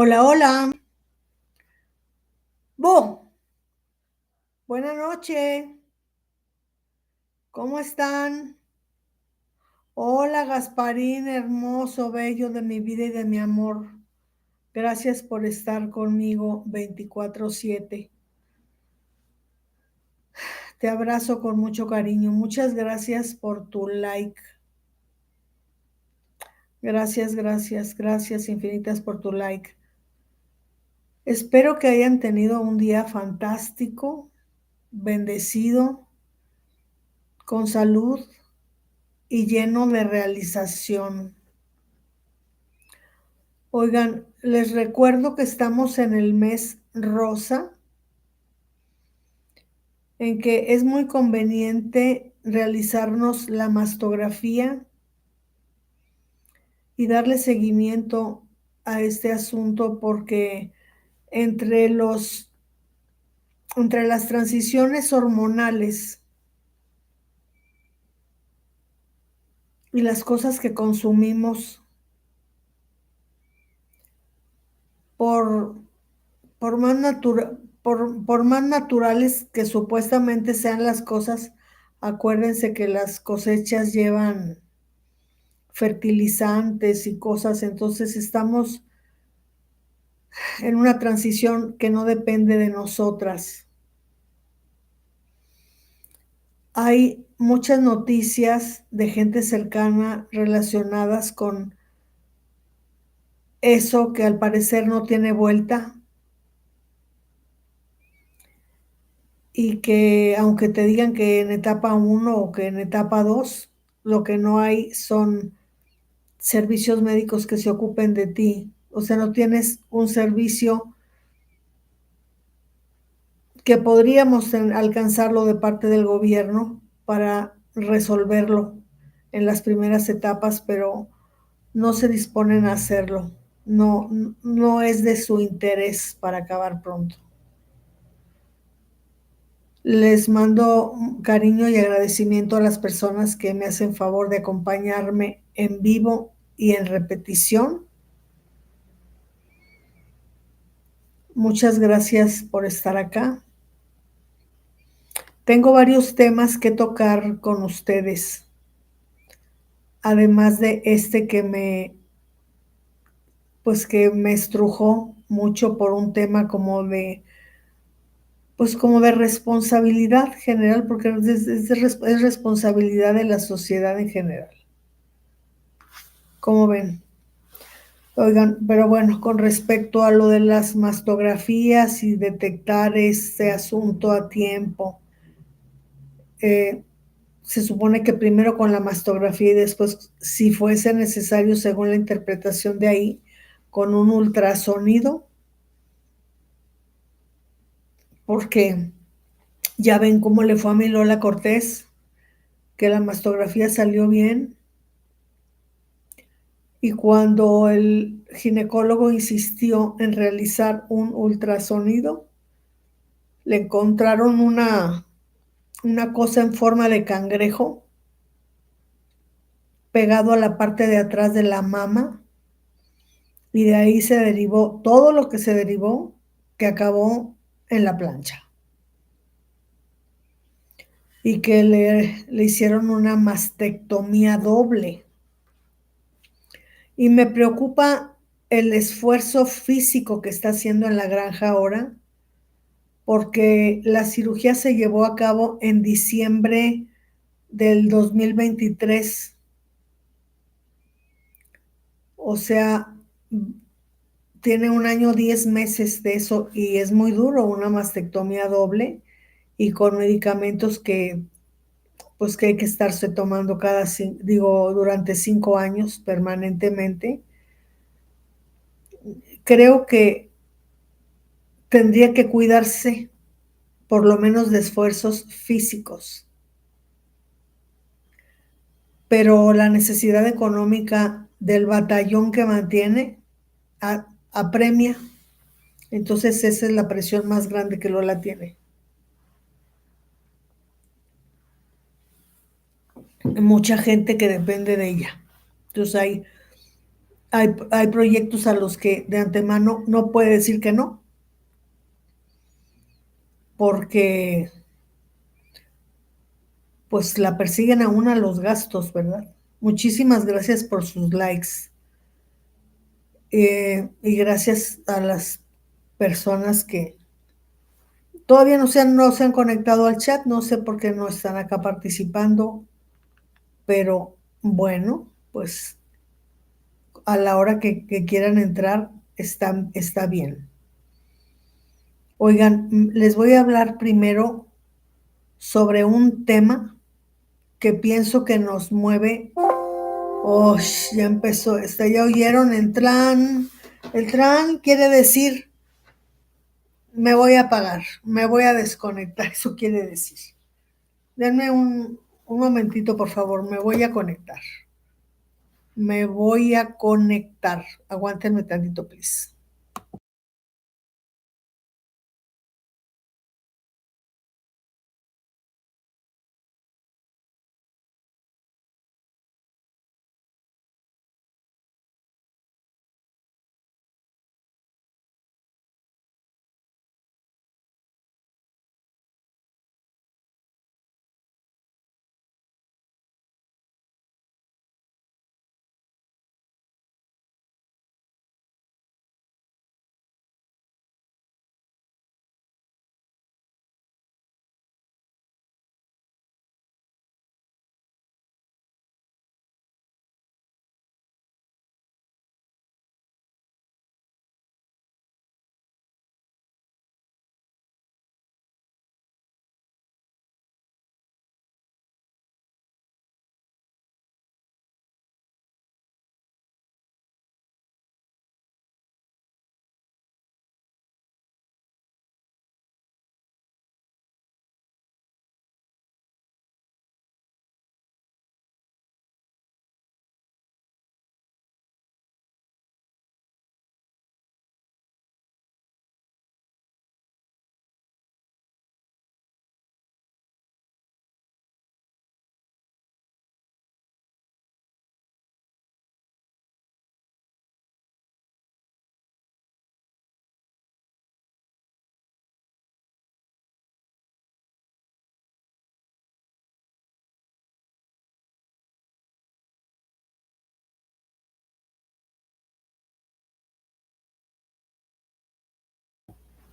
Hola, hola. Bo, buenas noches. ¿Cómo están? Hola, Gasparín, hermoso, bello de mi vida y de mi amor. Gracias por estar conmigo 24/7. Te abrazo con mucho cariño. Muchas gracias por tu like. Gracias, gracias, gracias infinitas por tu like. Espero que hayan tenido un día fantástico, bendecido, con salud y lleno de realización. Oigan, les recuerdo que estamos en el mes rosa, en que es muy conveniente realizarnos la mastografía y darle seguimiento a este asunto porque entre entre las transiciones hormonales y las cosas que consumimos por, por más naturales que supuestamente sean las cosas, acuérdense que las cosechas llevan fertilizantes y cosas, entonces estamos en una transición que no depende de nosotras. Hay muchas noticias de gente cercana relacionadas con eso que al parecer no tiene vuelta y que aunque te digan que en etapa 1 o que en etapa 2, lo que no hay son servicios médicos que se ocupen de ti. O sea, no tienes un servicio que podríamos alcanzarlo de parte del gobierno para resolverlo en las primeras etapas, pero no se disponen a hacerlo. No, no es de su interés para acabar pronto. Les mando cariño y agradecimiento a las personas que me hacen favor de acompañarme en vivo y en repetición. Muchas gracias por estar acá. Tengo varios temas que tocar con ustedes, además de este pues que me estrujó mucho por un tema pues como de responsabilidad general, porque es responsabilidad de la sociedad en general. ¿Cómo ven? Oigan, pero bueno, con respecto a lo de las mastografías y detectar este asunto a tiempo, eh, se supone que primero con la mastografía y después, si fuese necesario, según la interpretación de ahí, con un ultrasonido, porque ya ven cómo le fue a mi Lola Cortés, que la mastografía salió bien, y cuando el ginecólogo insistió en realizar un ultrasonido, le encontraron una cosa en forma de cangrejo pegado a la parte de atrás de la mama, y de ahí se derivó todo lo que se derivó, que acabó en la plancha, y que le hicieron una mastectomía doble. Y me preocupa el esfuerzo físico que está haciendo en la granja ahora, porque la cirugía se llevó a cabo en diciembre del 2023. O sea, tiene 1 año, 10 meses de eso, y es muy duro una mastectomía doble y con medicamentos pues que hay que estarse tomando durante 5 años permanentemente. Creo que tendría que cuidarse por lo menos de esfuerzos físicos, pero la necesidad económica del batallón que mantiene apremia. Entonces esa es la presión más grande que Lola tiene. Mucha gente que depende de ella. Entonces hay proyectos a los que de antemano no puede decir que no, porque pues la persiguen a una los gastos, ¿verdad? Muchísimas gracias por sus likes y gracias a las personas que todavía no se han conectado al chat, no sé por qué no están acá participando, pero bueno, pues a la hora que quieran entrar está bien. Oigan, les voy a hablar primero sobre un tema que pienso que nos mueve. Oh, ya empezó, ya oyeron el tran. El tran quiere decir, me voy a apagar, me voy a desconectar, eso quiere decir. Denme un momentito, por favor, me voy a conectar. Me voy a conectar. Aguántenme tantito, please.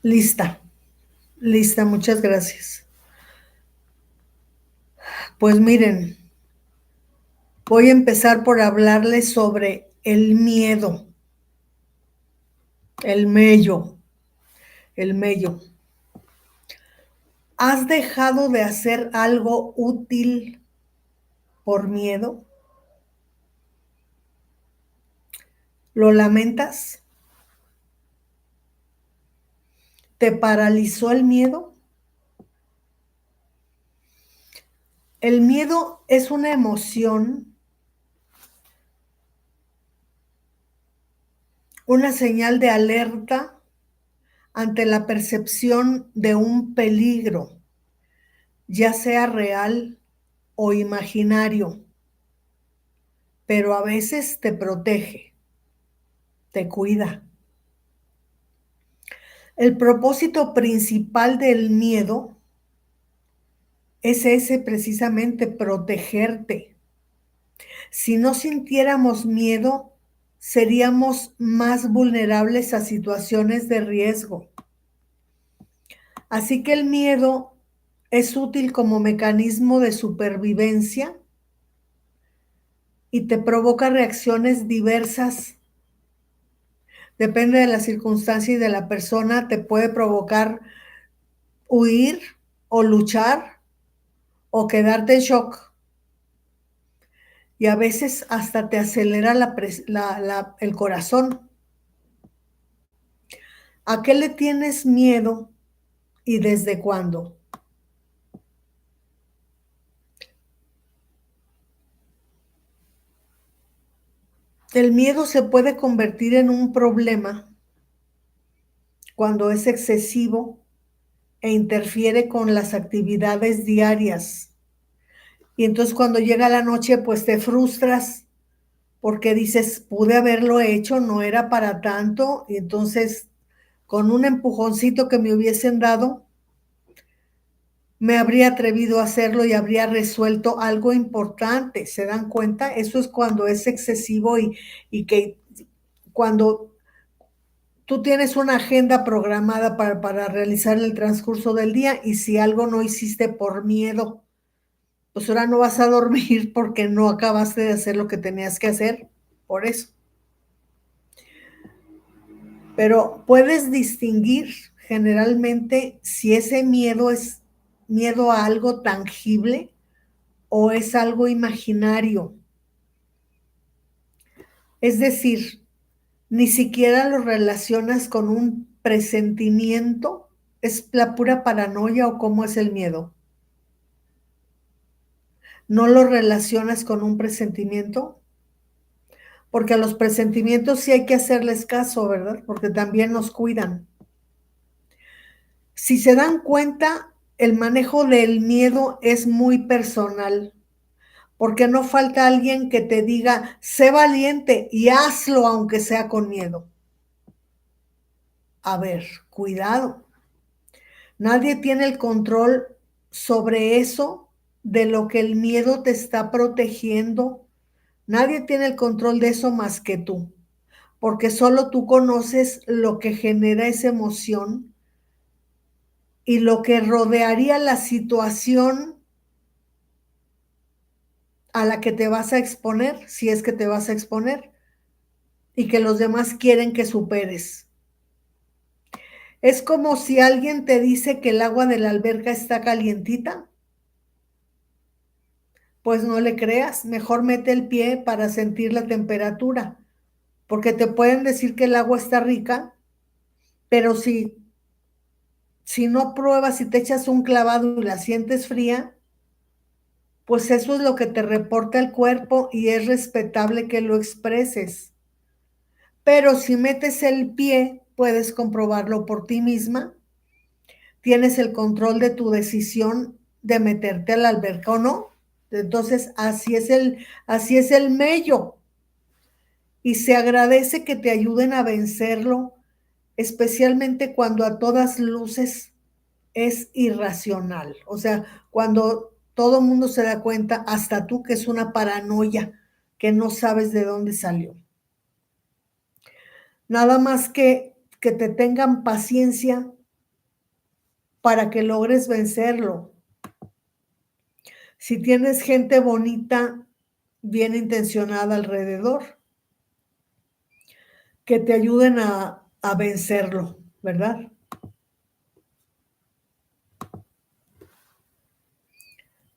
Lista, lista, muchas gracias. Pues miren, voy a empezar por hablarles sobre el miedo, el mello, el mello. ¿Has dejado de hacer algo útil por miedo? ¿Lo lamentas? ¿Te paralizó el miedo? El miedo es una emoción, una señal de alerta ante la percepción de un peligro, ya sea real o imaginario, pero a veces te protege, te cuida. El propósito principal del miedo es ese precisamente, protegerte. Si no sintiéramos miedo, seríamos más vulnerables a situaciones de riesgo. Así que el miedo es útil como mecanismo de supervivencia y te provoca reacciones diversas. Depende de la circunstancia y de la persona, te puede provocar huir o luchar o quedarte en shock. Y a veces hasta te acelera el corazón. ¿A qué le tienes miedo y desde cuándo? El miedo se puede convertir en un problema cuando es excesivo e interfiere con las actividades diarias. Y entonces cuando llega la noche, pues te frustras porque dices, pude haberlo hecho, no era para tanto, y entonces con un empujoncito que me hubiesen dado, me habría atrevido a hacerlo y habría resuelto algo importante. ¿Se dan cuenta? Eso es cuando es excesivo y que cuando tú tienes una agenda programada para realizar el transcurso del día y si algo no hiciste por miedo, pues ahora no vas a dormir porque no acabaste de hacer lo que tenías que hacer, por eso. Pero puedes distinguir generalmente si ese miedo es miedo a algo tangible o es algo imaginario. Es decir, ni siquiera lo relacionas con un presentimiento, es la pura paranoia o cómo es el miedo. No lo relacionas con un presentimiento, porque a los presentimientos sí hay que hacerles caso, ¿verdad? Porque también nos cuidan. Si se dan cuenta, el manejo del miedo es muy personal, porque no falta alguien que te diga, sé valiente y hazlo aunque sea con miedo. A ver, cuidado. Nadie tiene el control sobre eso de lo que el miedo te está protegiendo. Nadie tiene el control de eso más que tú, porque solo tú conoces lo que genera esa emoción y lo que rodearía la situación a la que te vas a exponer, si es que te vas a exponer, y que los demás quieren que superes. Es como si alguien te dice que el agua de la alberca está calientita, pues no le creas, mejor mete el pie para sentir la temperatura, porque te pueden decir que el agua está rica, pero si no pruebas, si te echas un clavado y la sientes fría, pues eso es lo que te reporta el cuerpo y es respetable que lo expreses. Pero si metes el pie, puedes comprobarlo por ti misma, tienes el control de tu decisión de meterte a la alberca o no. Entonces, así es el mello. Y se agradece que te ayuden a vencerlo, especialmente cuando a todas luces es irracional. O sea, cuando todo el mundo se da cuenta, hasta tú, que es una paranoia, que no sabes de dónde salió. Nada más que te tengan paciencia para que logres vencerlo. Si tienes gente bonita, bien intencionada alrededor, que te ayuden a vencerlo, ¿verdad?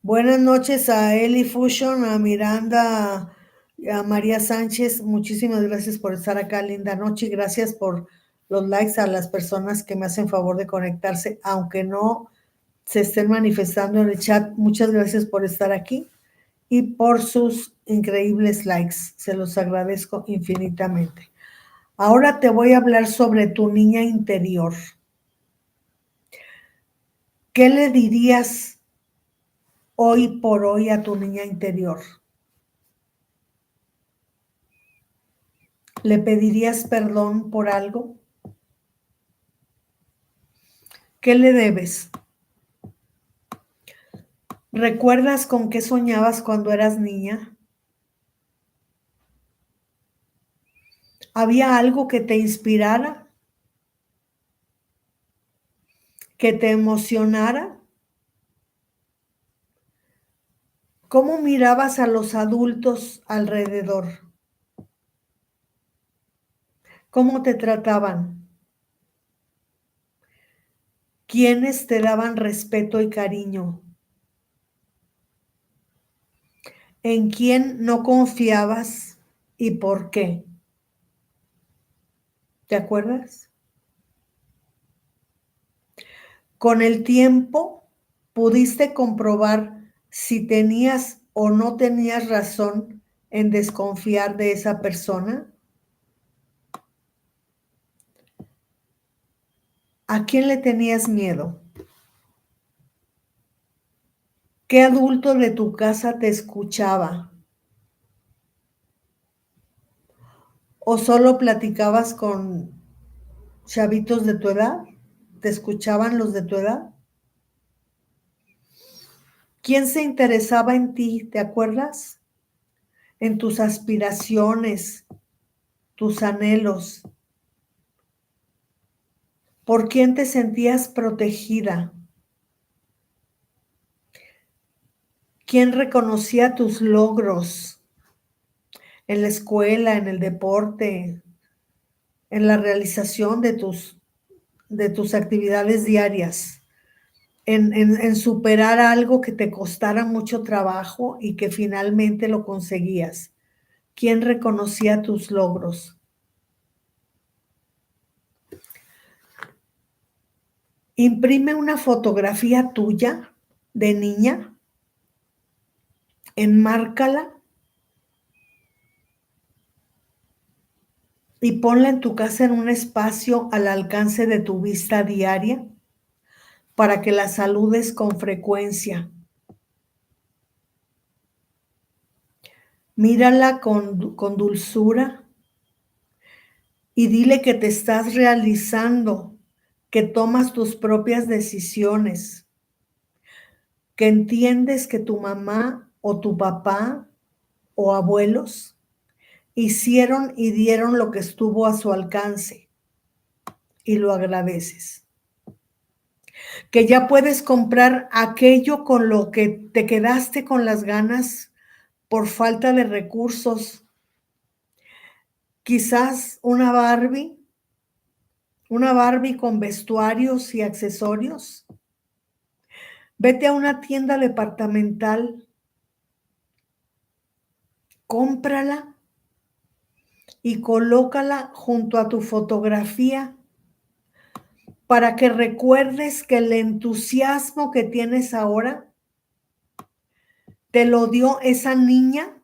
Buenas noches a Eli Fusion, a Miranda, a María Sánchez. Muchísimas gracias por estar acá, linda noche. Y gracias por los likes a las personas que me hacen favor de conectarse, aunque no se estén manifestando en el chat. Muchas gracias por estar aquí y por sus increíbles likes. Se los agradezco infinitamente. Ahora te voy a hablar sobre tu niña interior. ¿Qué le dirías hoy por hoy a tu niña interior? ¿Le pedirías perdón por algo? ¿Qué le debes? ¿Recuerdas con qué soñabas cuando eras niña? ¿Había algo que te inspirara? ¿Que te emocionara? ¿Cómo mirabas a los adultos alrededor? ¿Cómo te trataban? ¿Quiénes te daban respeto y cariño? ¿En quién no confiabas y por qué? ¿Te acuerdas? Con el tiempo pudiste comprobar si tenías o no tenías razón en desconfiar de esa persona. ¿A quién le tenías miedo? ¿Qué adulto de tu casa te escuchaba? ¿O solo platicabas con chavitos de tu edad? ¿Te escuchaban los de tu edad? ¿Quién se interesaba en ti? ¿Te acuerdas? En tus aspiraciones, tus anhelos. ¿Por quién te sentías protegida? ¿Quién reconocía tus logros en la escuela, en el deporte, en la realización de tus actividades diarias? En superar algo que te costara mucho trabajo y que finalmente lo conseguías. ¿Quién reconocía tus logros? Imprime una fotografía tuya de niña, enmárcala y ponla en tu casa en un espacio al alcance de tu vista diaria para que la saludes con frecuencia. Mírala con dulzura y dile que te estás realizando, que tomas tus propias decisiones, que entiendes que tu mamá o tu papá o abuelos hicieron y dieron lo que estuvo a su alcance y lo agradeces. Que ya puedes comprar aquello con lo que te quedaste con las ganas por falta de recursos. Quizás una Barbie con vestuarios y accesorios. Vete a una tienda departamental, cómprala y colócala junto a tu fotografía para que recuerdes que el entusiasmo que tienes ahora te lo dio esa niña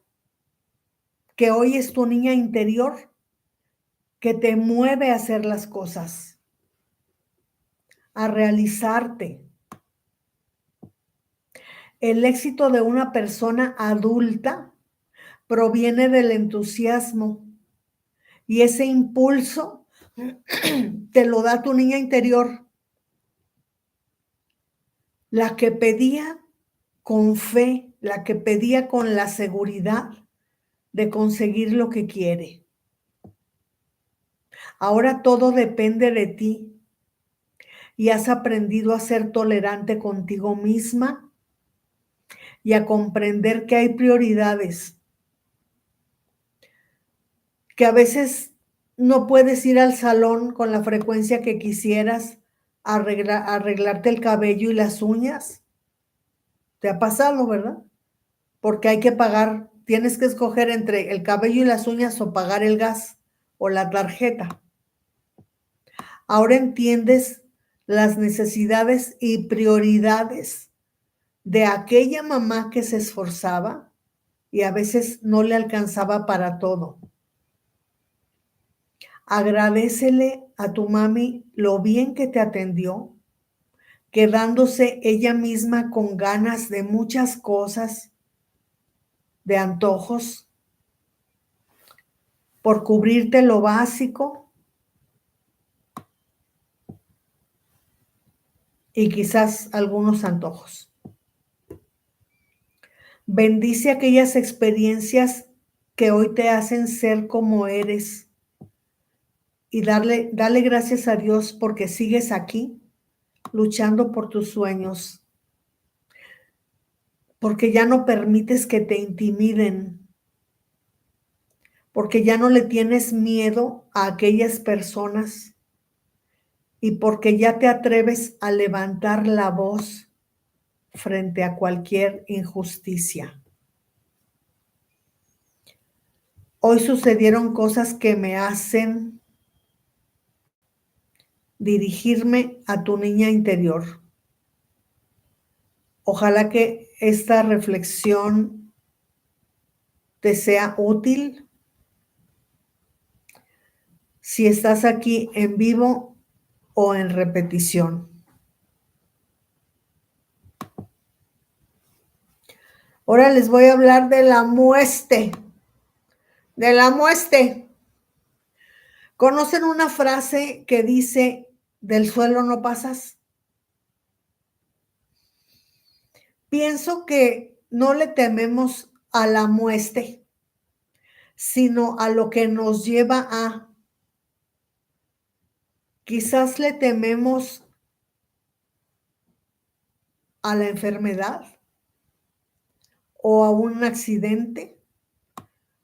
que hoy es tu niña interior, que te mueve a hacer las cosas, a realizarte. El éxito de una persona adulta proviene del entusiasmo y ese impulso te lo da tu niña interior, la que pedía con fe, la que pedía con la seguridad de conseguir lo que quiere. Ahora todo depende de ti y has aprendido a ser tolerante contigo misma y a comprender que hay prioridades, que a veces no puedes ir al salón con la frecuencia que quisieras a arreglarte el cabello y las uñas. ¿Te ha pasado, verdad? Porque hay que pagar, tienes que escoger entre el cabello y las uñas o pagar el gas o la tarjeta. Ahora entiendes las necesidades y prioridades de aquella mamá que se esforzaba y a veces no le alcanzaba para todo. Agradécele a tu mami lo bien que te atendió, quedándose ella misma con ganas de muchas cosas, de antojos, por cubrirte lo básico y quizás algunos antojos. Bendice aquellas experiencias que hoy te hacen ser como eres y dale gracias a Dios porque sigues aquí luchando por tus sueños, porque ya no permites que te intimiden, porque ya no le tienes miedo a aquellas personas y porque ya te atreves a levantar la voz frente a cualquier injusticia. Hoy sucedieron cosas que me hacen dirigirme a tu niña interior. Ojalá que esta reflexión te sea útil. Si estás aquí en vivo o en repetición. Ahora les voy a hablar de la mueste. De la mueste. ¿Conocen una frase que dice, del suelo no pasas? Pienso que no le tememos a la muerte, sino a lo que nos lleva a. Quizás le tememos a la enfermedad o a un accidente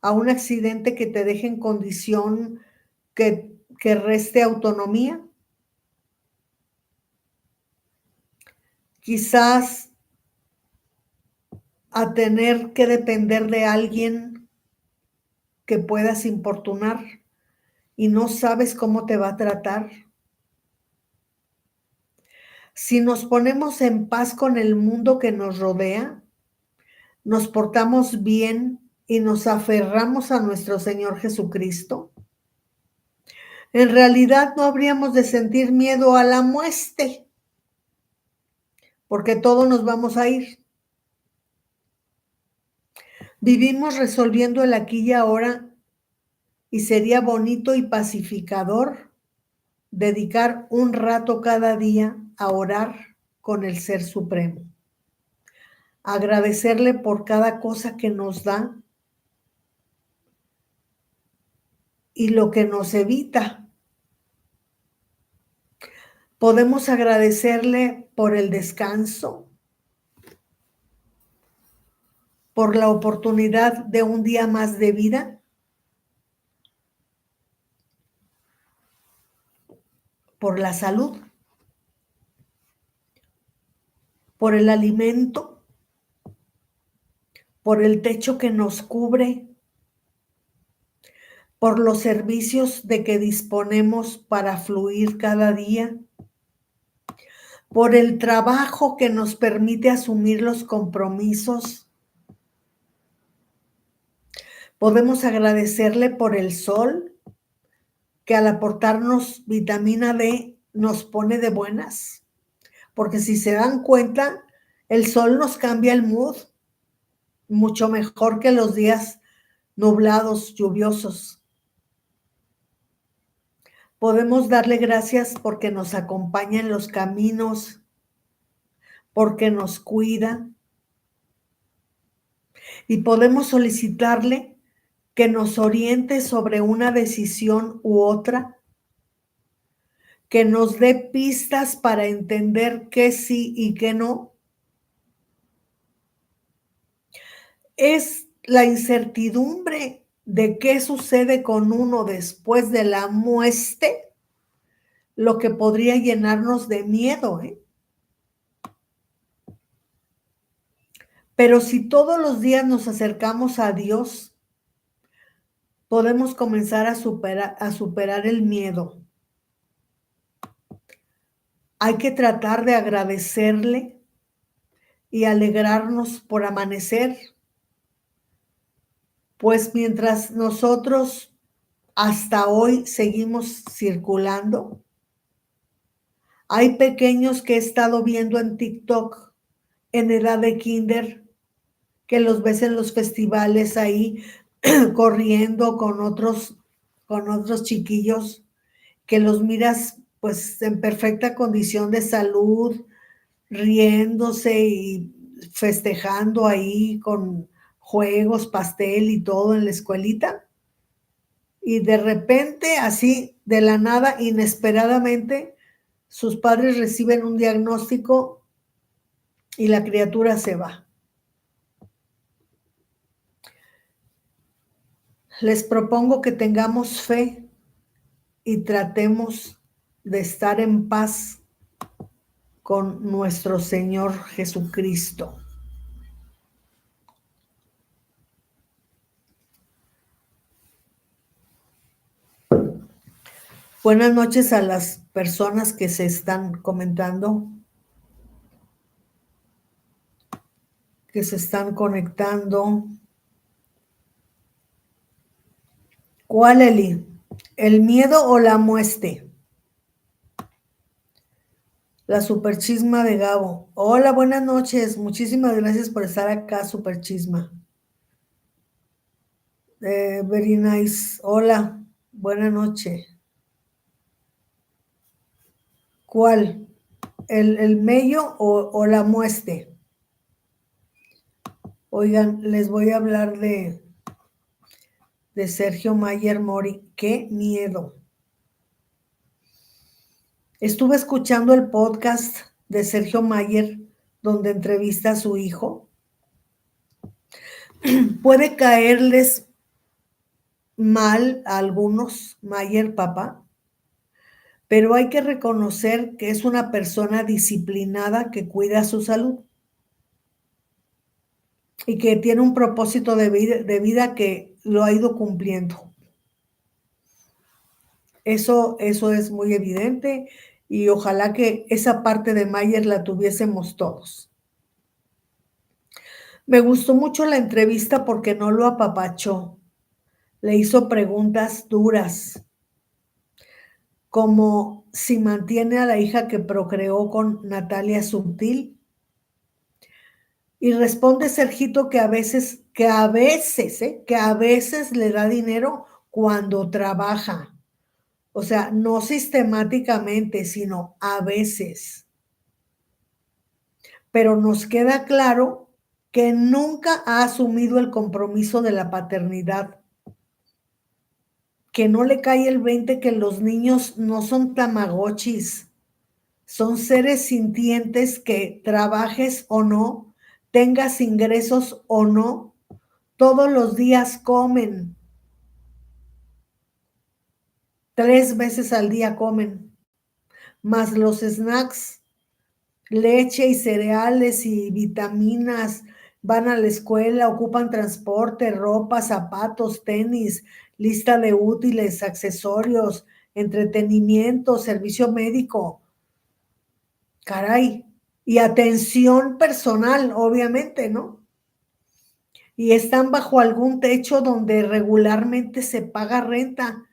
que te deje en condición que reste autonomía. Quizás a tener que depender de alguien que puedas importunar y no sabes cómo te va a tratar. Si nos ponemos en paz con el mundo que nos rodea, nos portamos bien y nos aferramos a nuestro Señor Jesucristo, en realidad no habríamos de sentir miedo a la muerte, porque todos nos vamos a ir. Vivimos resolviendo el aquí y ahora y sería bonito y pacificador dedicar un rato cada día a orar con el Ser Supremo, agradecerle por cada cosa que nos da y lo que nos evita. Podemos agradecerle por el descanso, por la oportunidad de un día más de vida, por la salud, por el alimento, por el techo que nos cubre, por los servicios de que disponemos para fluir cada día, por el trabajo que nos permite asumir los compromisos. Podemos agradecerle por el sol, que al aportarnos vitamina D nos pone de buenas, porque si se dan cuenta, el sol nos cambia el mood, mucho mejor que los días nublados, lluviosos. Podemos darle gracias porque nos acompaña en los caminos, porque nos cuida, y podemos solicitarle que nos oriente sobre una decisión u otra, que nos dé pistas para entender qué sí y qué no. Es la incertidumbre de qué sucede con uno después de la muerte lo que podría llenarnos de miedo, ¿eh? Pero si todos los días nos acercamos a Dios, podemos comenzar a superar el miedo. Hay que tratar de agradecerle y alegrarnos por amanecer, pues mientras nosotros hasta hoy seguimos circulando, hay pequeños que he estado viendo en TikTok en edad de kinder, que los ves en los festivales ahí corriendo con otros chiquillos, que los miras pues en perfecta condición de salud, riéndose y festejando ahí con juegos, pastel y todo en la escuelita. Y de repente, así, de la nada, inesperadamente, sus padres reciben un diagnóstico y la criatura se va. Les propongo que tengamos fe y tratemos de estar en paz con nuestro Señor Jesucristo. Buenas noches a las personas que se están comentando, que se están conectando. ¿Cuál, Eli? ¿El miedo o la muerte? La superchisma de Gabo. Hola, buenas noches. Muchísimas gracias por estar acá, superchisma. Very nice. Hola, buena noche. ¿Cuál? ¿El mello o la mueste? Oigan, les voy a hablar de Sergio Mayer Mori. ¡Qué miedo! Estuve escuchando el podcast de Sergio Mayer, donde entrevista a su hijo. Puede caerles mal a algunos, Mayer papá, pero hay que reconocer que es una persona disciplinada que cuida su salud y que tiene un propósito de vida que lo ha ido cumpliendo. Eso es muy evidente y ojalá que esa parte de Mayer la tuviésemos todos. Me gustó mucho la entrevista porque no lo apapachó, le hizo preguntas duras, como si mantiene a la hija que procreó con Natalia Subtil. Y responde Sergito que a veces le da dinero cuando trabaja. O sea, no sistemáticamente, sino a veces. Pero nos queda claro que nunca ha asumido el compromiso de la paternidad. Que no le cae el 20 que los niños no son tamagotchis, son seres sintientes que trabajes o no, tengas ingresos o no, todos los días comen. 3 veces al día comen, más los snacks, leche y cereales y vitaminas, van a la escuela, ocupan transporte, ropa, zapatos, tenis, lista de útiles, accesorios, entretenimiento, servicio médico. Caray, y atención personal, obviamente, ¿no? Y están bajo algún techo donde regularmente se paga renta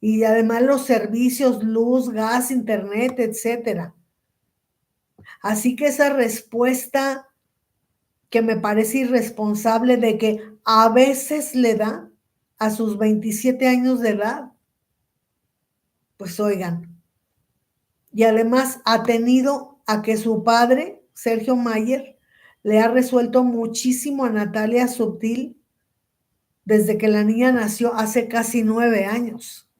y además los servicios, luz, gas, internet, etcétera. Así que esa respuesta que me parece irresponsable de que a veces le da a sus 27 años de edad, pues oigan, y además ha tenido a que su padre, Sergio Mayer, le ha resuelto muchísimo a Natalia Subtil desde que la niña nació hace casi 9 años.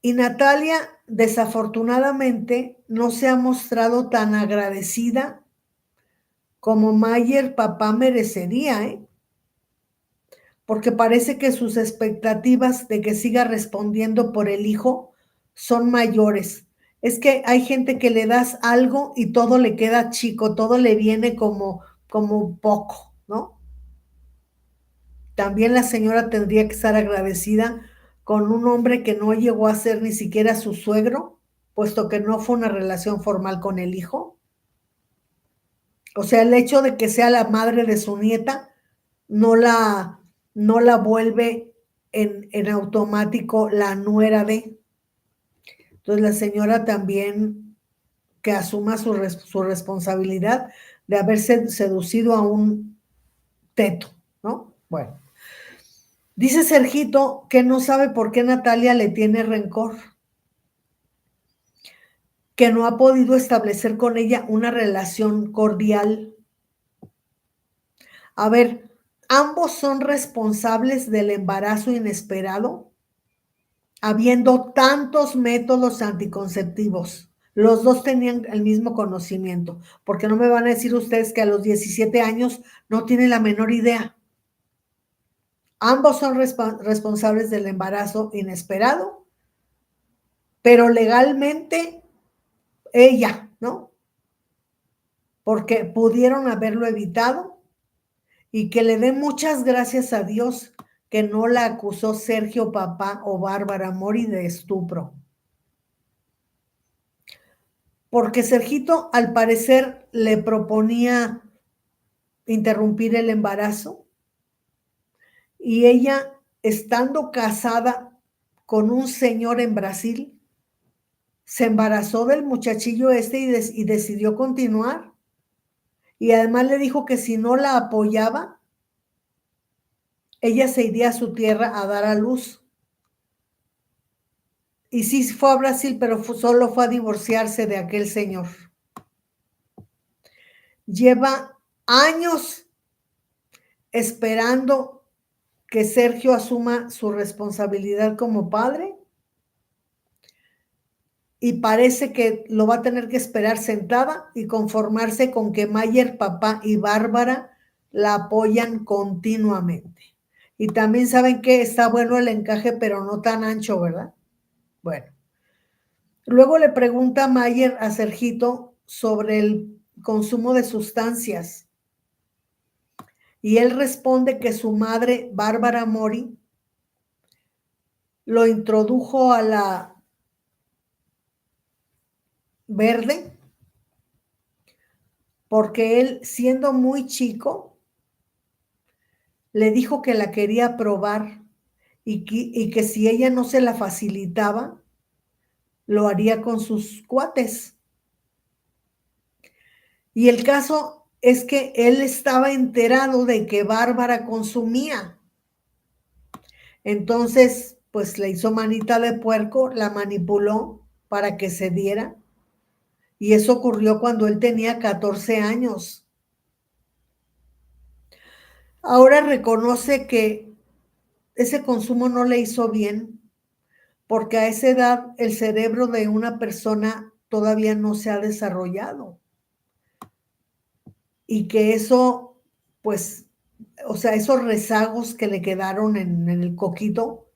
Y Natalia, desafortunadamente, no se ha mostrado tan agradecida como Mayer papá merecería, ¿eh? Porque parece que sus expectativas de que siga respondiendo por el hijo son mayores. Es que hay gente que le das algo y todo le queda chico, todo le viene como poco, ¿no? También la señora tendría que estar agradecida con un hombre que no llegó a ser ni siquiera su suegro, puesto que no fue una relación formal con el hijo. O sea, el hecho de que sea la madre de su nieta no la vuelve en automático la nuera de. Entonces la señora también que asuma su responsabilidad de haberse seducido a un teto, ¿no? Bueno. Dice Sergito que no sabe por qué Natalia le tiene rencor, que no ha podido establecer con ella una relación cordial. A ver, ambos son responsables del embarazo inesperado, habiendo tantos métodos anticonceptivos. Los dos tenían el mismo conocimiento, porque no me van a decir ustedes que a los 17 años no tienen la menor idea. Ambos son responsables del embarazo inesperado, pero legalmente ella, ¿no? Porque pudieron haberlo evitado y que le dé muchas gracias a Dios que no la acusó Sergio Papá o Bárbara Mori de estupro. Porque Sergito al parecer le proponía interrumpir el embarazo y ella, estando casada con un señor en Brasil, se embarazó del muchachillo este y decidió continuar. Y además le dijo que si no la apoyaba, ella se iría a su tierra a dar a luz. y sí fue a Brasil, pero solo fue a divorciarse de aquel señor. Lleva años esperando que Sergio asuma su responsabilidad como padre y parece que lo va a tener que esperar sentada y conformarse con que Mayer, papá y Bárbara la apoyan continuamente. Y también saben que está bueno el encaje, pero no tan ancho, ¿verdad? Bueno. Luego le pregunta Mayer a Sergito sobre el consumo de sustancias y él responde que su madre, Bárbara Mori, lo introdujo a la verde porque él, siendo muy chico, le dijo que la quería probar y que si ella no se la facilitaba, lo haría con sus cuates. Y el caso es que él estaba enterado de que Bárbara consumía. Entonces, pues le hizo manita de puerco, la manipuló para que se diera. Y eso ocurrió cuando él tenía 14 años. Ahora reconoce que ese consumo no le hizo bien, porque a esa edad el cerebro de una persona todavía no se ha desarrollado. Y que eso, pues, o sea, esos rezagos que le quedaron en el coquito,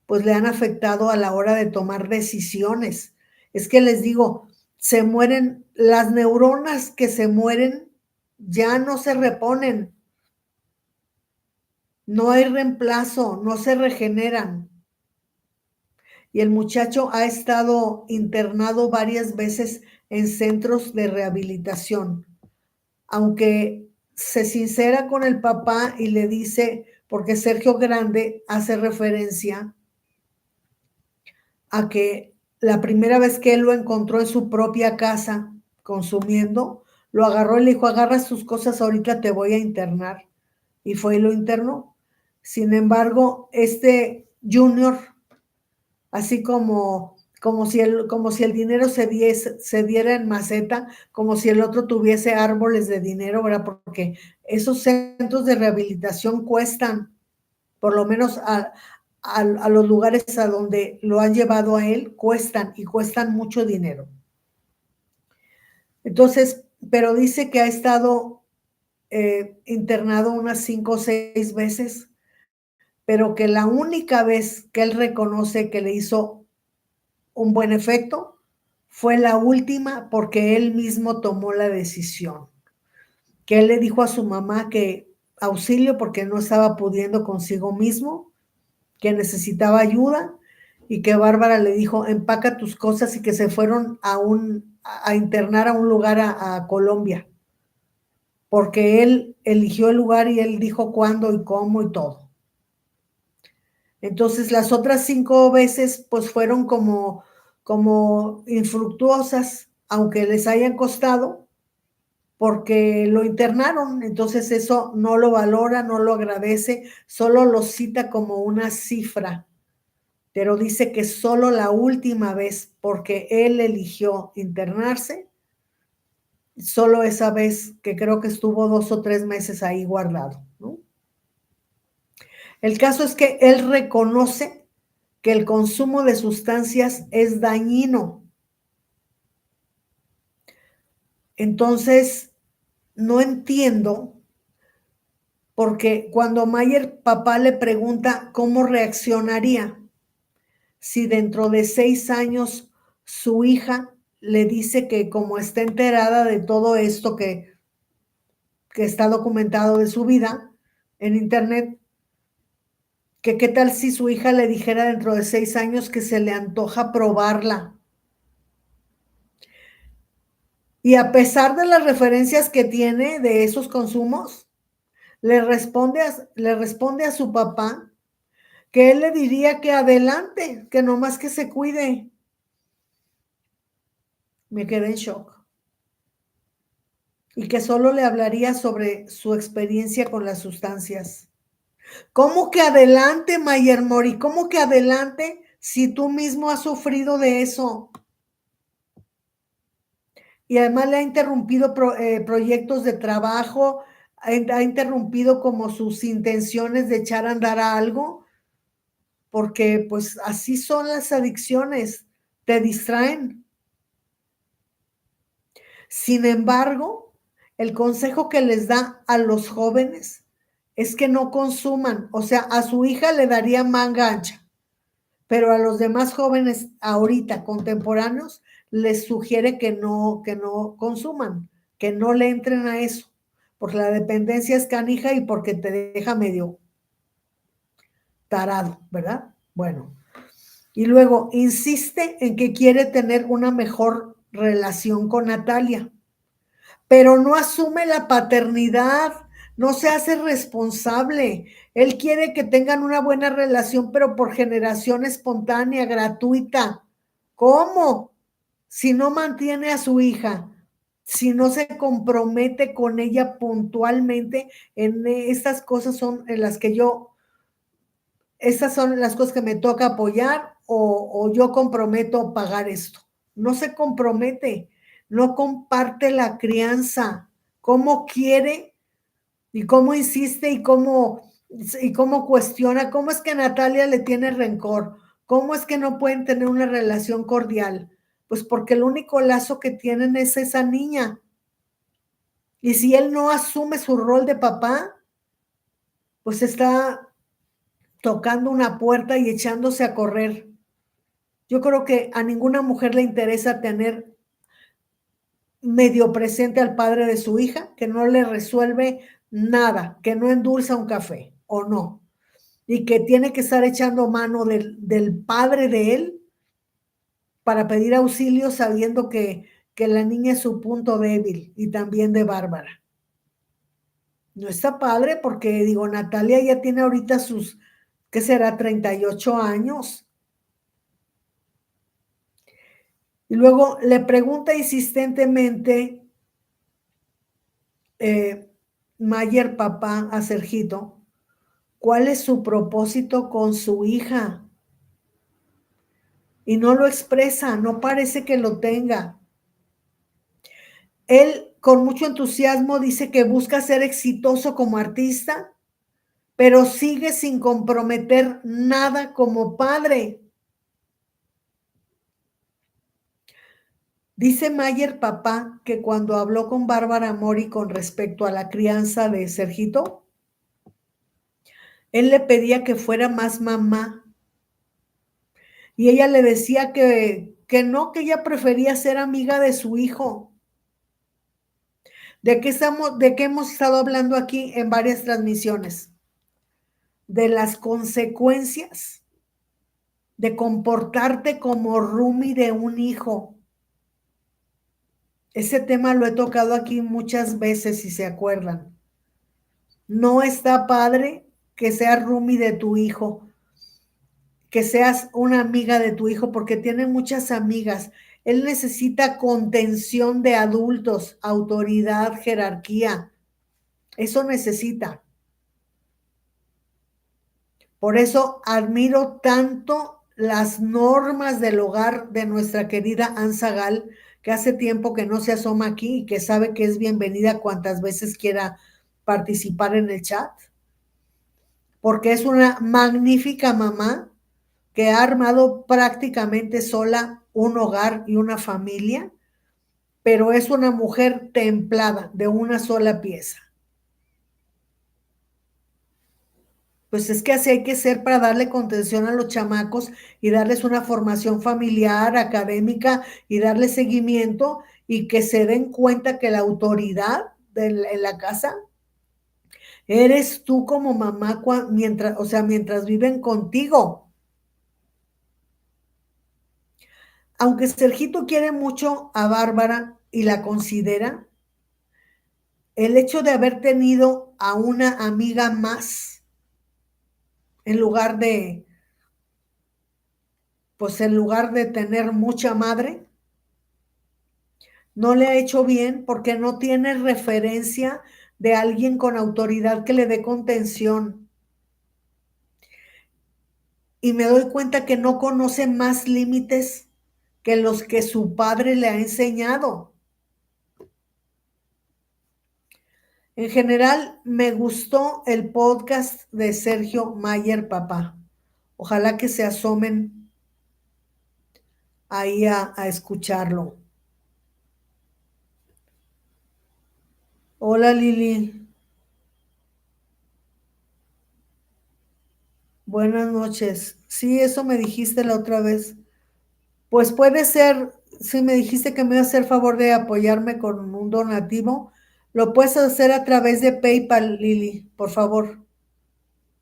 pues le han afectado a la hora de tomar decisiones. Es que les digo, se mueren, las neuronas que se mueren ya no se reponen, no hay reemplazo, no se regeneran. Y el muchacho ha estado internado varias veces en centros de rehabilitación, aunque se sincera con el papá y le dice, porque Sergio Grande hace referencia a que la primera vez que él lo encontró en su propia casa consumiendo, lo agarró y le dijo, agarra sus cosas, ahorita te voy a internar. Y fue y lo internó. Sin embargo, este Junior, así como si el dinero se diera en maceta, como si el otro tuviese árboles de dinero, ¿verdad? Porque esos centros de rehabilitación cuestan, por lo menos a los lugares a donde lo han llevado a él, cuestan y cuestan mucho dinero. Entonces, pero dice que ha estado internado unas 5 o 6 veces, pero que la única vez que él reconoce que le hizo un buen efecto fue la última porque él mismo tomó la decisión, que él le dijo a su mamá que auxilio porque no estaba pudiendo consigo mismo, que necesitaba ayuda y que Bárbara le dijo, empaca tus cosas y que se fueron a internar a un lugar a Colombia, porque él eligió el lugar y él dijo cuándo y cómo y todo. Entonces las otras 5 veces pues fueron como infructuosas, aunque les hayan costado, porque lo internaron, entonces eso no lo valora, no lo agradece, solo lo cita como una cifra, pero dice que solo la última vez, porque él eligió internarse, solo esa vez que creo que estuvo 2 o 3 meses ahí guardado, ¿no? El caso es que él reconoce que el consumo de sustancias es dañino. Entonces, no entiendo, porque cuando Mayer papá le pregunta cómo reaccionaría si dentro de 6 años su hija le dice que como está enterada de todo esto que está documentado de su vida en internet, que qué tal si su hija le dijera dentro de 6 años que se le antoja probarla. Y a pesar de las referencias que tiene de esos consumos, le responde a su papá que él le diría que adelante, que nomás que se cuide. Me quedé en shock. Y que solo le hablaría sobre su experiencia con las sustancias. ¿Cómo que adelante, Mayer Mori? ¿Cómo que adelante Si tú mismo has sufrido de eso y además le ha interrumpido proyectos de trabajo, ha interrumpido como sus intenciones de echar a andar a algo, porque pues así son las adicciones, te distraen. Sin embargo, el consejo que les da a los jóvenes es que no consuman, o sea, a su hija le daría manga ancha, pero a los demás jóvenes ahorita contemporáneos les sugiere que no consuman, que no le entren a eso, porque la dependencia es canija y porque te deja medio tarado, ¿verdad? Bueno, y luego insiste en que quiere tener una mejor relación con Natalia, pero no asume la paternidad, no se hace responsable. Él quiere que tengan una buena relación, pero por generación espontánea, gratuita. ¿Cómo? Si no mantiene a su hija, si no se compromete con ella puntualmente, en estas cosas son en las que estas son las cosas que me toca apoyar o yo comprometo pagar esto. No se compromete, no comparte la crianza, cómo quiere y cómo insiste y cómo cuestiona, cómo es que Natalia le tiene rencor, cómo es que no pueden tener una relación cordial. Pues porque el único lazo que tienen es esa niña. Y si él no asume su rol de papá, pues está tocando una puerta y echándose a correr. Yo creo que a ninguna mujer le interesa tener medio presente al padre de su hija, que no le resuelve nada, que no endulza un café o no, y que tiene que estar echando mano del padre de él para pedir auxilio sabiendo que la niña es su punto débil y también de Bárbara. No está padre porque, digo, Natalia ya tiene ahorita sus, ¿qué será? 38 años. Y luego le pregunta insistentemente Mayer papá a Sergito, ¿cuál es su propósito con su hija? Y no lo expresa, no parece que lo tenga. Él con mucho entusiasmo dice que busca ser exitoso como artista, pero sigue sin comprometer nada como padre. Dice Mayer papá que cuando habló con Bárbara Mori con respecto a la crianza de Sergito, él le pedía que fuera más mamá y ella le decía que no, que ella prefería ser amiga de su hijo. ¿De qué hemos estado hablando aquí en varias transmisiones? De las consecuencias de comportarte como roomie de un hijo. Ese tema lo he tocado aquí muchas veces, si se acuerdan. No está padre que seas roomie de tu hijo, que seas una amiga de tu hijo, porque tiene muchas amigas. Él necesita contención de adultos, autoridad, jerarquía. Eso necesita. Por eso admiro tanto las normas del hogar de nuestra querida Ansa Gal, que hace tiempo que no se asoma aquí y que sabe que es bienvenida cuantas veces quiera participar en el chat, porque es una magnífica mamá que ha armado prácticamente sola un hogar y una familia, pero es una mujer templada de una sola pieza. Pues es que así hay que ser para darle contención a los chamacos y darles una formación familiar, académica y darle seguimiento y que se den cuenta que la autoridad en la casa eres tú como mamá mientras, o sea, mientras viven contigo. Aunque Sergito quiere mucho a Bárbara y la considera, el hecho de haber tenido a una amiga más en lugar de, pues en lugar de tener mucha madre, no le ha hecho bien porque no tiene referencia de alguien con autoridad que le dé contención. y me doy cuenta que no conoce más límites que los que su padre le ha enseñado. En general, me gustó el podcast de Sergio Mayer, papá. Ojalá que se asomen ahí a escucharlo. Hola Lili, buenas noches. Sí, eso me dijiste la otra vez. Pues puede ser, si me dijiste que me iba a hacer favor de apoyarme con un donativo, lo puedes hacer a través de PayPal, Lili, por favor.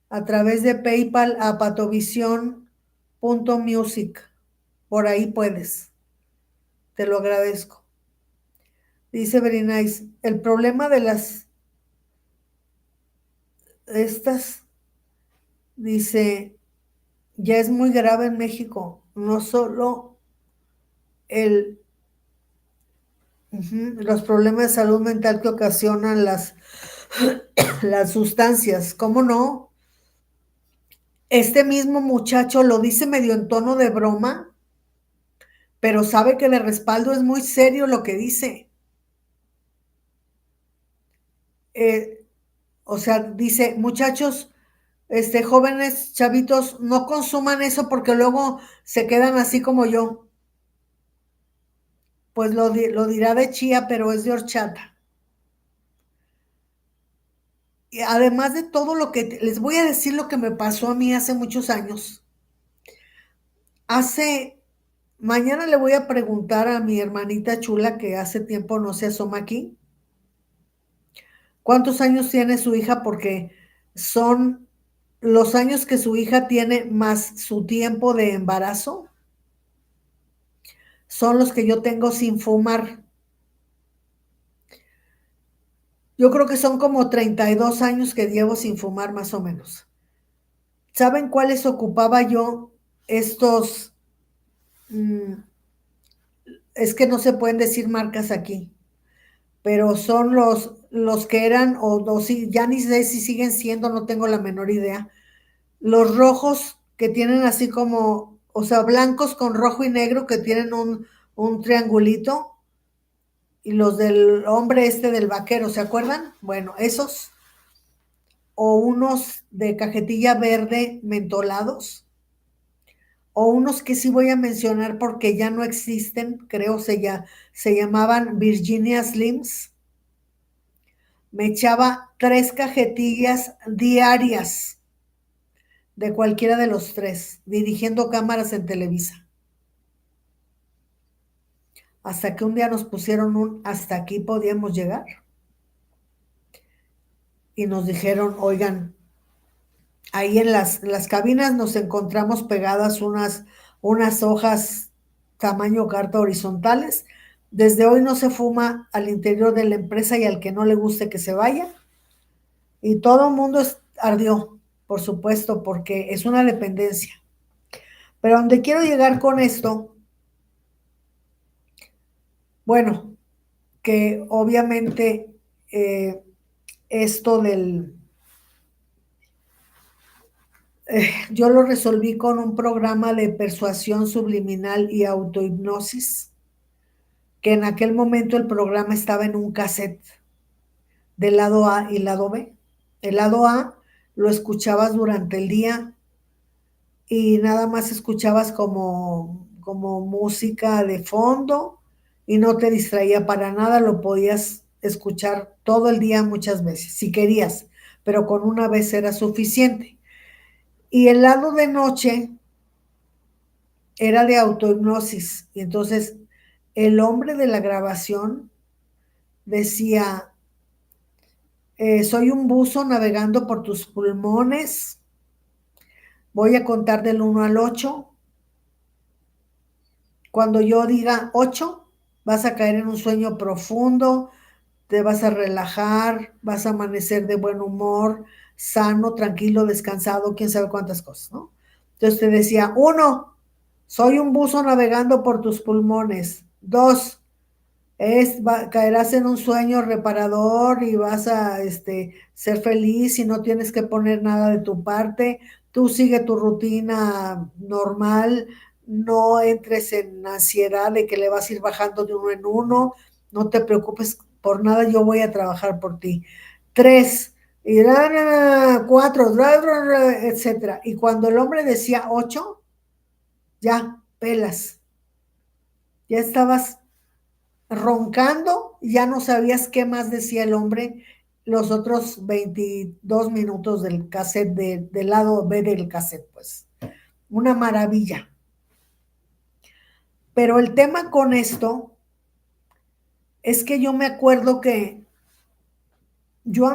A través de PayPal a patovision.music. Por ahí puedes. Te lo agradezco. Dice Very Nice, el problema de estas, dice, ya es muy grave en México. No solo el, los problemas de salud mental que ocasionan las sustancias. ¿Cómo no? Este mismo muchacho lo dice medio en tono de broma, pero sabe que de respaldo es muy serio lo que dice. Eh, o sea, dice, muchachos, jóvenes, chavitos, no consuman eso porque luego se quedan así como yo. Pues lo dirá de chía, pero es de horchata. Y además de todo lo que, les voy a decir lo que me pasó a mí hace muchos años. Hace, mañana le voy a preguntar a mi hermanita chula que hace tiempo no se asoma aquí, cuántos años tiene su hija porque son los años que su hija tiene más su tiempo de embarazo, son los que yo tengo sin fumar. Yo creo que son como 32 años que llevo sin fumar más o menos. ¿Saben cuáles ocupaba yo estos? mm, es que no se pueden decir marcas aquí, pero son los que eran, o si, ya ni sé si siguen siendo, no tengo la menor idea. Los rojos que tienen así como, o sea, blancos con rojo y negro que tienen un triangulito, y los del hombre del vaquero, ¿se acuerdan? Bueno, esos, o unos de cajetilla verde mentolados, o unos que sí voy a mencionar porque ya no existen, creo se llamaban Virginia Slims. Me echaba 3 cajetillas diarias de cualquiera de los tres, dirigiendo cámaras en Televisa. Hasta que un día nos pusieron hasta aquí podíamos llegar y nos dijeron, oigan, ahí en las cabinas nos encontramos pegadas unas hojas tamaño carta horizontales. Desde hoy no se fuma al interior de la empresa y al que no le guste que se vaya. Y todo el mundo ardió, por supuesto, porque es una dependencia. Pero donde quiero llegar con esto, bueno, que obviamente esto yo lo resolví con un programa de persuasión subliminal y autohipnosis, que en aquel momento el programa estaba en un cassette del lado A y lado B. El lado A lo escuchabas durante el día y nada más escuchabas como música de fondo y no te distraía para nada, lo podías escuchar todo el día muchas veces, si querías, pero con una vez era suficiente. Y el lado de noche era de autohipnosis. Y entonces el hombre de la grabación decía, soy un buzo navegando por tus pulmones, voy a contar del 1 al 8. Cuando yo diga 8, vas a caer en un sueño profundo, te vas a relajar, vas a amanecer de buen humor, sano, tranquilo, descansado, quién sabe cuántas cosas, ¿no? Entonces te decía, 1, soy un buzo navegando por tus pulmones. 2, Caerás en un sueño reparador y vas a ser feliz y no tienes que poner nada de tu parte. Tú sigue tu rutina normal, no entres en ansiedad de que le vas a ir bajando de uno en uno, no te preocupes por nada, yo voy a trabajar por ti. Tres, y cuatro, etcétera. Y cuando el hombre decía ocho, ya, pelas, ya estabas roncando, ya no sabías qué más decía el hombre los otros 22 minutos del cassette, del lado B del cassette, pues. Una maravilla. Pero el tema con esto es que yo me acuerdo que yo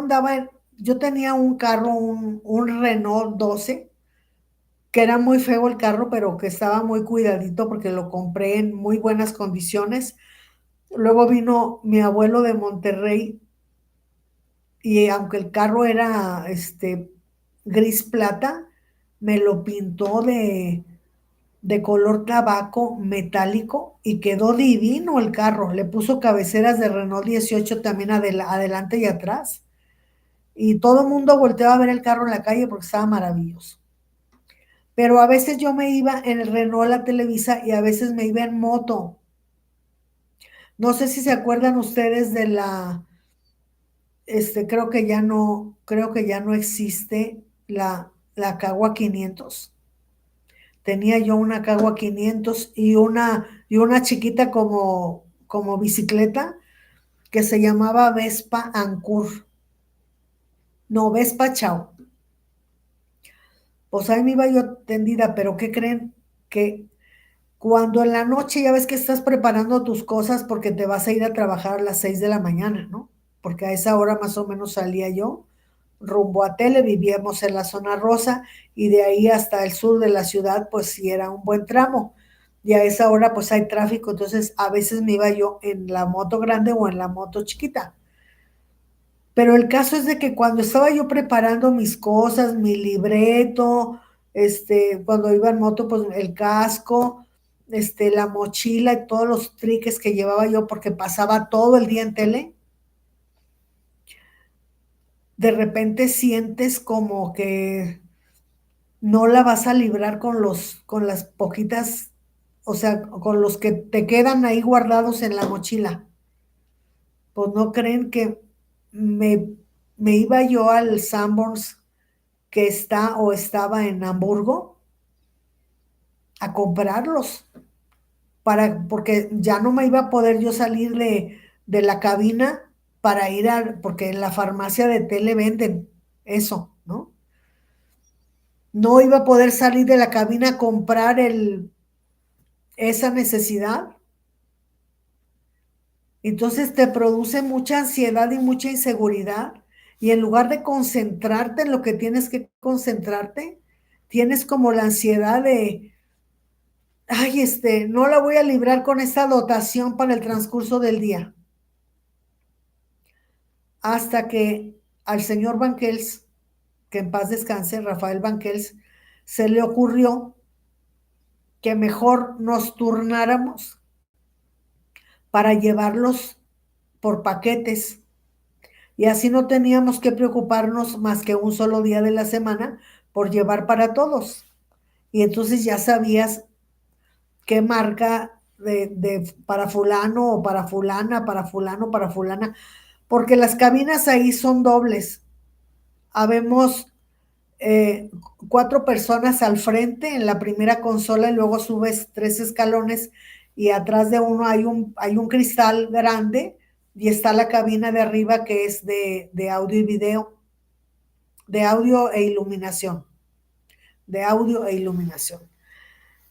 yo tenía un carro, un Renault 12, que era muy feo el carro, pero que estaba muy cuidadito porque lo compré en muy buenas condiciones. Luego vino mi abuelo de Monterrey y aunque el carro era gris plata, me lo pintó de color tabaco metálico y quedó divino el carro. Le puso cabeceras de Renault 18 también adelante y atrás. Y todo el mundo volteaba a ver el carro en la calle porque estaba maravilloso. Pero a veces yo me iba en el Renault a Televisa y a veces me iba en moto. No sé si se acuerdan ustedes de creo que ya no existe la Cagua 500. Tenía yo una Cagua 500 y una chiquita como bicicleta que se llamaba Vespa Ancur. No, Vespa Chao. Pues ahí me iba yo tendida, pero ¿qué creen? Que cuando en la noche ya ves que estás preparando tus cosas porque te vas a ir a trabajar a las 6 de la mañana, ¿no? Porque a esa hora más o menos salía yo rumbo a Tele, vivíamos en la zona rosa y de ahí hasta el sur de la ciudad, pues sí era un buen tramo. Y a esa hora pues hay tráfico, entonces a veces me iba yo en la moto grande o en la moto chiquita. Pero el caso es de que cuando estaba yo preparando mis cosas, mi libreto, cuando iba en moto, pues el casco, la mochila y todos los triques que llevaba yo porque pasaba todo el día en tele, de repente sientes como que no la vas a librar con las poquitas, o sea, con los que te quedan ahí guardados en la mochila. Pues no creen que me, me iba yo al Sanborns que está o estaba en Hamburgo a comprarlos porque ya no me iba a poder yo salir de la cabina para porque en la farmacia de tele venden eso, ¿no? No iba a poder salir de la cabina a comprar esa necesidad. Entonces te produce mucha ansiedad y mucha inseguridad. Y en lugar de concentrarte en lo que tienes que concentrarte, tienes como la ansiedad de, ay, no la voy a librar con esta dotación para el transcurso del día. Hasta que al señor Banquels, que en paz descanse, Rafael Banquels, se le ocurrió que mejor nos turnáramos para llevarlos por paquetes. Y así no teníamos que preocuparnos más que un solo día de la semana por llevar para todos. Y entonces ya sabías qué marca para fulano o para fulana, para fulano, para fulana, porque las cabinas ahí son dobles. Habemos 4 personas al frente en la primera consola y luego subes 3 escalones y atrás de uno hay un cristal grande y está la cabina de arriba que es de audio y video, de audio e iluminación, de audio e iluminación.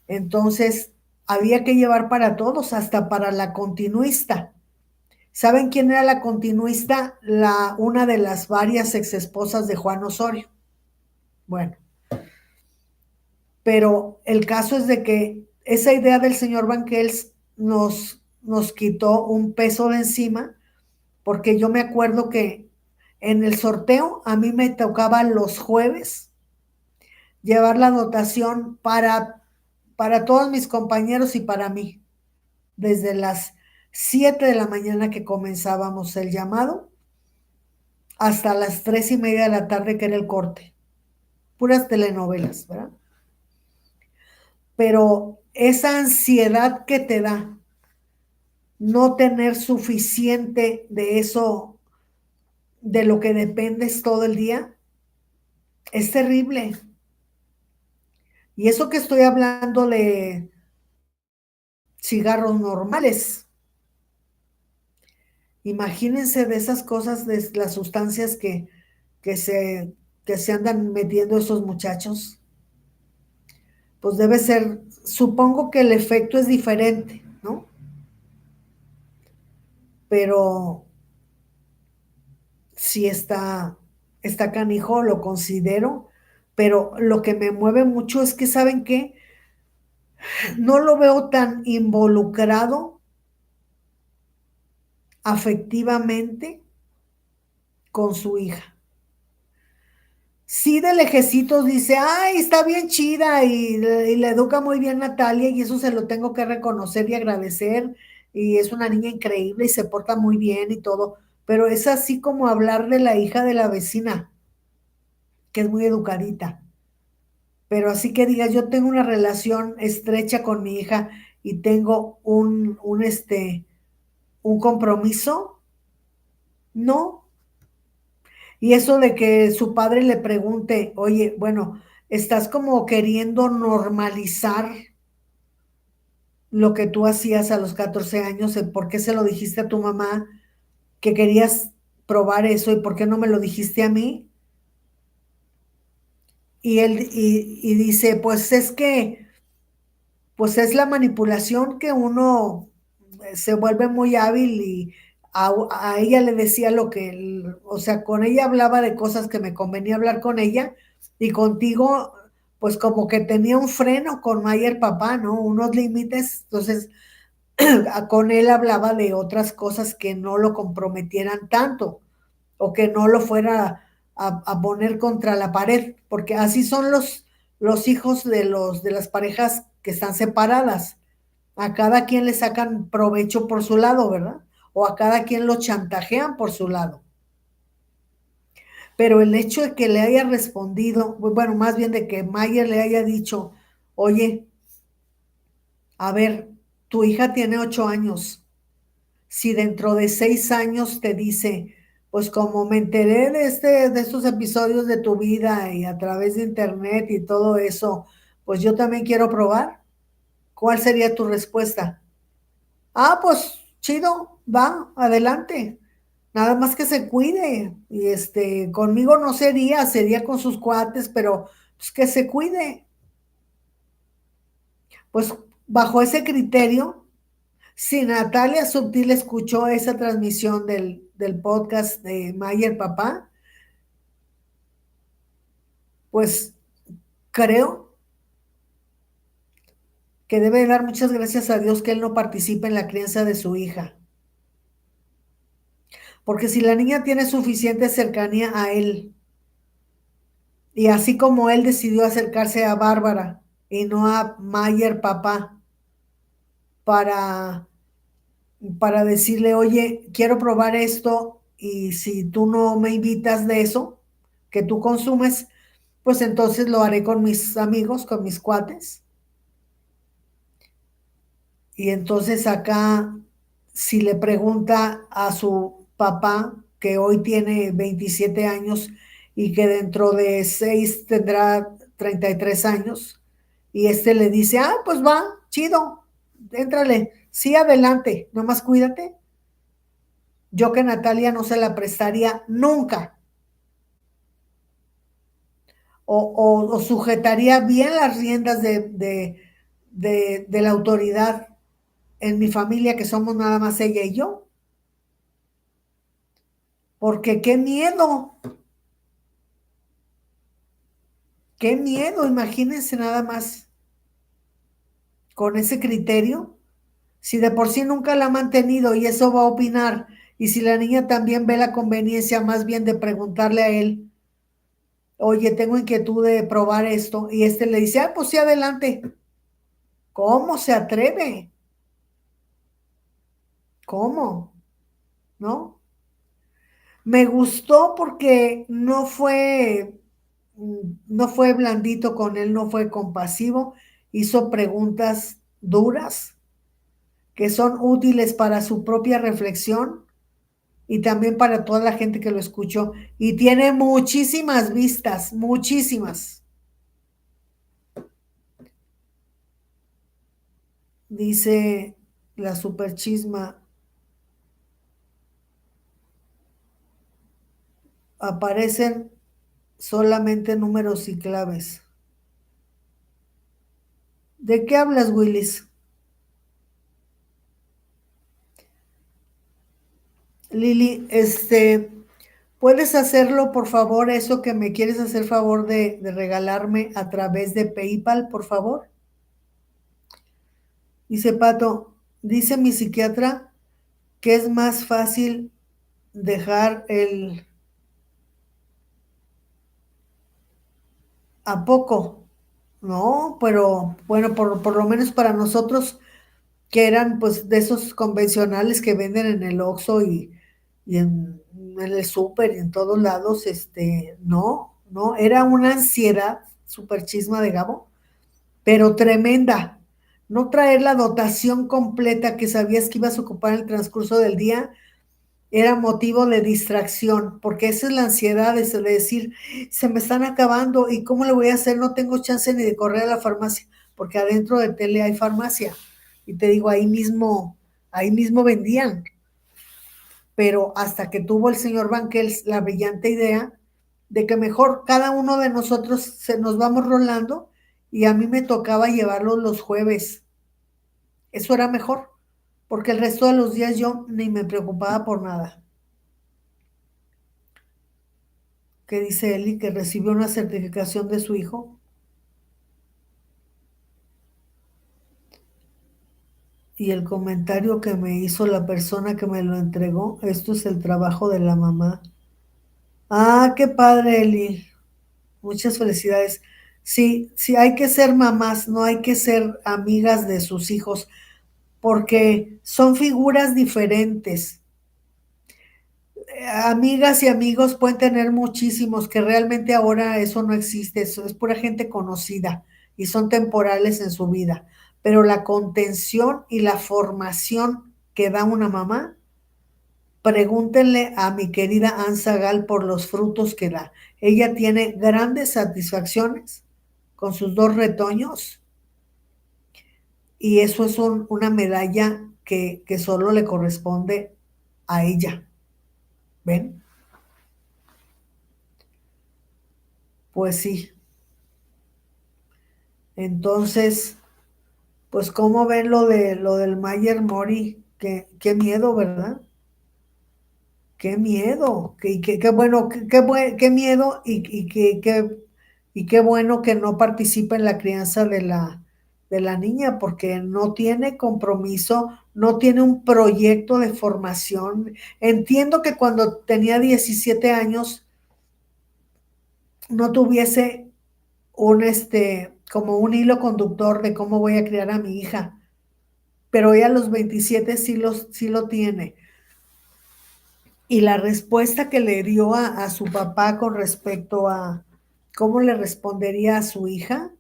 Entonces, había que llevar para todos, hasta para la continuista. ¿Saben quién era la continuista? Una de las varias exesposas de Juan Osorio. Bueno, pero el caso es de que esa idea del señor Banquels nos quitó un peso de encima, porque yo me acuerdo que en el sorteo a mí me tocaba los jueves llevar la dotación para todos mis compañeros y para mí, desde las 7 de la mañana que comenzábamos el llamado, hasta las 3:30 de la tarde que era el corte. Puras telenovelas, ¿verdad? Pero esa ansiedad que te da no tener suficiente de eso, de lo que dependes todo el día, es terrible. Y eso que estoy hablando de cigarros normales. Imagínense de esas cosas, de las sustancias que se, que se andan metiendo esos muchachos. Pues debe ser, supongo que el efecto es diferente, ¿no? Pero sí está canijo, lo considero, pero lo que me mueve mucho es que, ¿saben qué? No lo veo tan involucrado afectivamente con su hija. Sí, de lejecitos dice, ay, está bien chida y le educa muy bien Natalia y eso se lo tengo que reconocer y agradecer y es una niña increíble y se porta muy bien y todo, pero es así como hablar de la hija de la vecina, que es muy educadita, pero así que digas, yo tengo una relación estrecha con mi hija y tengo un compromiso, no. Y eso de que su padre le pregunte, oye, bueno, estás como queriendo normalizar lo que tú hacías a los 14 años, ¿por qué se lo dijiste a tu mamá que querías probar eso y por qué no me lo dijiste a mí? Y dice, pues es que, pues es la manipulación que uno se vuelve muy hábil y a ella le decía lo que, o sea, con ella hablaba de cosas que me convenía hablar con ella y contigo, pues como que tenía un freno con Mayer papá, ¿no? Unos límites, entonces con él hablaba de otras cosas que no lo comprometieran tanto o que no lo fuera a poner contra la pared, porque así son los hijos de las parejas que están separadas. A cada quien le sacan provecho por su lado, ¿verdad? O a cada quien lo chantajean por su lado. Pero el hecho de que le haya respondido, bueno, más bien de que Mayer le haya dicho, oye, a ver, tu hija tiene 8 años. Si dentro de 6 años te dice, pues como me enteré de estos episodios de tu vida y a través de internet y todo eso, pues yo también quiero probar, ¿cuál sería tu respuesta? Ah, pues chido, va, adelante. Nada más que se cuide. Y conmigo no sería con sus cuates, pero pues que se cuide. Pues bajo ese criterio, si Natalia Subtil escuchó esa transmisión del podcast de Mayer Papá, pues creo que debe dar muchas gracias a Dios que él no participe en la crianza de su hija. Porque si la niña tiene suficiente cercanía a él, y así como él decidió acercarse a Bárbara y no a Mayer Papá para, para decirle, oye, quiero probar esto y si tú no me invitas de eso que tú consumes, pues entonces lo haré con mis amigos, con mis cuates. Y entonces acá, si le pregunta a su papá, que hoy tiene 27 años y que dentro de 6 tendrá 33 años, y le dice, ah, pues va, chido, éntrale, sí, adelante, nomás cuídate. Yo que Natalia no se la prestaría nunca, o sujetaría bien las riendas de la autoridad en mi familia, que somos nada más ella y yo, porque qué miedo, imagínense nada más con ese criterio, si de por sí nunca la ha mantenido y eso va a opinar, y si la niña también ve la conveniencia más bien de preguntarle a él, oye, tengo inquietud de probar esto, y le dice, ah, pues sí, adelante. ¿Cómo se atreve? ¿Cómo? ¿No? Me gustó porque no fue blandito con él, no fue compasivo, hizo preguntas duras que son útiles para su propia reflexión y también para toda la gente que lo escuchó. Y tiene muchísimas vistas, muchísimas. Dice la super chisma, aparecen solamente números y claves. ¿De qué hablas, Willis? Lili, ¿puedes hacerlo, por favor, eso que me quieres hacer favor de regalarme a través de PayPal, por favor? Dice Pato, dice mi psiquiatra que es más fácil dejar el a poco. No, pero bueno, por lo menos para nosotros que eran pues de esos convencionales que venden en el Oxxo y en el súper y en todos lados, no, no, era una ansiedad, súper chisma de Gabo, pero tremenda. No traer la dotación completa que sabías que ibas a ocupar en el transcurso del día era motivo de distracción, porque esa es la ansiedad de decir, se me están acabando y cómo le voy a hacer, no tengo chance ni de correr a la farmacia, porque adentro de tele hay farmacia. Y te digo, ahí mismo vendían, pero hasta que tuvo el señor Banquels la brillante idea de que mejor cada uno de nosotros se nos vamos rolando y a mí me tocaba llevarlos los jueves. Eso era mejor, porque el resto de los días yo ni me preocupaba por nada. Que dice Eli que recibió una certificación de su hijo y el comentario que me hizo la persona que me lo entregó, esto es el trabajo de la mamá. Ah, qué padre, Eli. Muchas felicidades. Sí, sí, hay que ser mamás, no hay que ser amigas de sus hijos, porque son figuras diferentes. Amigas y amigos pueden tener muchísimos, que realmente ahora eso no existe, eso es pura gente conocida y son temporales en su vida, pero la contención y la formación que da una mamá, pregúntenle a mi querida Ansa Gal por los frutos que da. Ella tiene grandes satisfacciones con sus dos retoños y eso es una medalla que solo le corresponde a ella. ¿Ven? Pues sí. Entonces, pues cómo ven lo del Mayer Mori, qué miedo, ¿verdad? Qué miedo, qué bueno, qué miedo y qué bueno que no participe en la crianza de la niña, porque no tiene compromiso, no tiene un proyecto de formación. Entiendo que cuando tenía 17 años no tuviese como un hilo conductor de cómo voy a criar a mi hija, pero ella a los 27 sí lo tiene. Y la respuesta que le dio a su papá con respecto a cómo le respondería a su hija,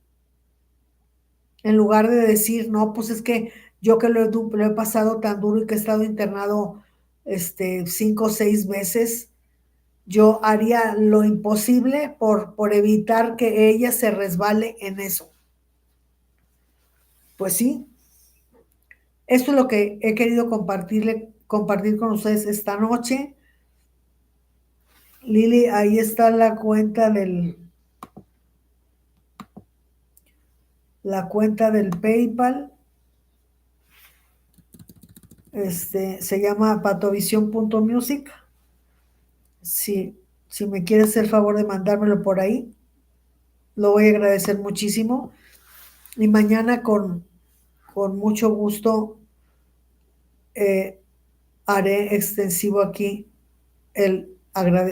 en lugar de decir, no, pues es que yo que lo he pasado tan duro y que he estado internado 5 o 6 meses, yo haría lo imposible por evitar que ella se resbale en eso. Pues sí, esto es lo que he querido compartir con ustedes esta noche. Lili, ahí está la cuenta del PayPal. Se llama patovision.music. Si me quieres hacer favor de mandármelo por ahí, lo voy a agradecer muchísimo. Y mañana con mucho gusto eh, haré extensivo aquí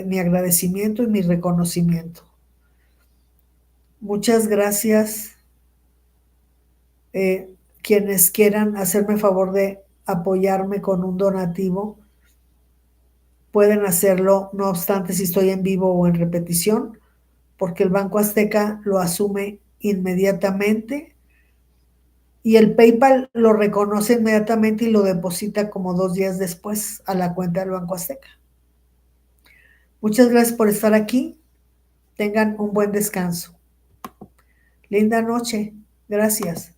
mi agradecimiento y mi reconocimiento. Muchas gracias. Quienes quieran hacerme favor de apoyarme con un donativo, pueden hacerlo, no obstante si estoy en vivo o en repetición, porque el Banco Azteca lo asume inmediatamente y el PayPal lo reconoce inmediatamente y lo deposita como 2 días después a la cuenta del Banco Azteca. Muchas gracias por estar aquí. Tengan un buen descanso. Linda noche. Gracias.